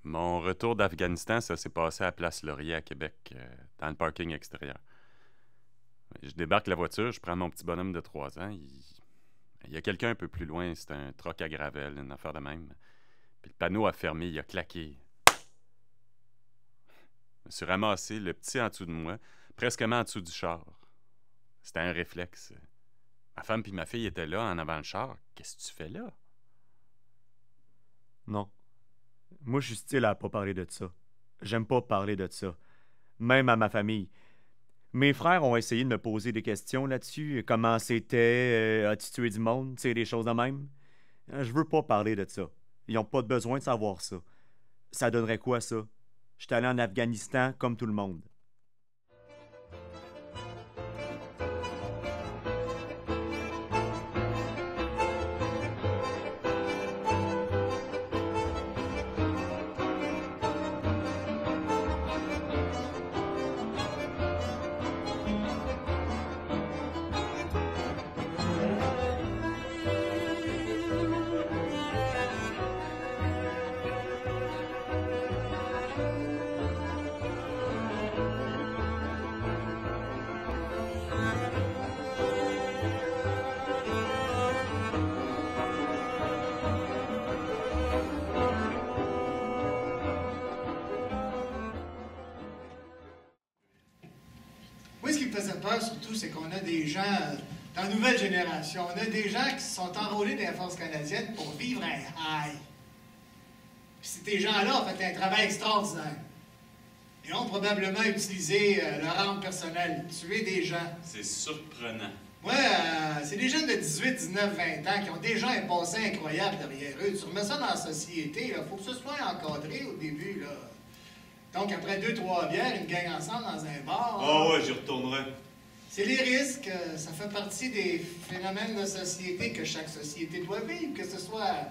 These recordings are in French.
Mon retour d'Afghanistan, ça s'est passé à Place Laurier à Québec, dans le parking extérieur. Je débarque la voiture, je prends mon petit bonhomme de 3 ans. Il y a quelqu'un un peu plus loin, c'est un troc à gravel, une affaire de même. Puis le panneau a fermé, il a claqué. Je me suis ramassé, le petit en dessous de moi, presque en dessous du char. C'était un réflexe. Ma femme puis ma fille étaient là, en avant le char. Qu'est-ce que tu fais là? Non. Moi, je suis style à pas parler de ça. J'aime pas parler de ça. Même à ma famille. Mes frères ont essayé de me poser des questions là-dessus. Comment c'était, as-tu tué du monde, tu sais, des choses de même. Je veux pas parler de ça. Ils ont pas besoin de savoir ça. Ça donnerait quoi, ça? J'étais allé en Afghanistan comme tout le monde. Moi, ce qui me faisait peur, surtout, c'est qu'on a des gens, dans la nouvelle génération, on a des gens qui se sont enrôlés dans la force canadienne pour vivre un high. Puis ces gens-là ont fait un travail extraordinaire. Ils ont probablement utilisé leur arme personnelle, tué des gens. C'est surprenant. Moi, c'est des jeunes de 18, 19, 20 ans qui ont déjà un passé incroyable derrière eux. Tu remets ça dans la société, il faut que ce soit encadré au début, là. Donc, après 2-3 bières, une gang ensemble dans un bar. Oh ouais, j'y retournerai. C'est les risques, ça fait partie des phénomènes de société que chaque société doit vivre, que ce soit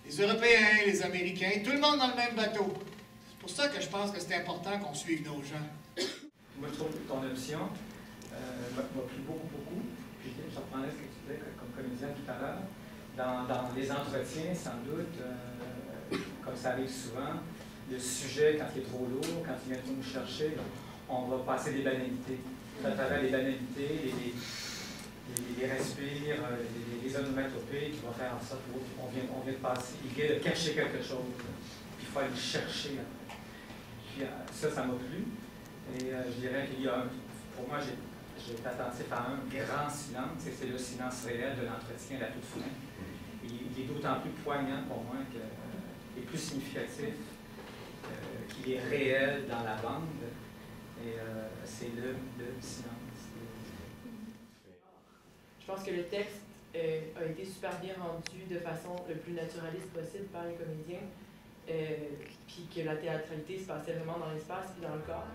les Européens, les Américains, tout le monde dans le même bateau. C'est pour ça que je pense que c'est important qu'on suive nos gens. Moi, je trouve que ton option m'a plu beaucoup. Puis, je reprendrais ce que tu disais comme comédien tout à l'heure. Dans les entretiens, sans doute, comme ça arrive souvent, le sujet, quand il est trop lourd, quand il vient nous chercher, on va passer des banalités. À travers les banalités, les respires, les onomatopées qui vont faire en sorte qu'on vient de passer, il vient de cacher quelque chose. Puis il faut aller le chercher. Puis ça m'a plu. Et je dirais qu'il y a, pour moi, j'ai été attentif à un grand silence, et c'est le silence réel de l'entretien à la toute fin. Il est d'autant plus poignant pour moi et plus significatif qu'il est réel dans la bande, et c'est le silence. Je pense que le texte a été super bien rendu de façon le plus naturaliste possible par les comédiens, puis que la théâtralité se passait vraiment dans l'espace et dans le corps.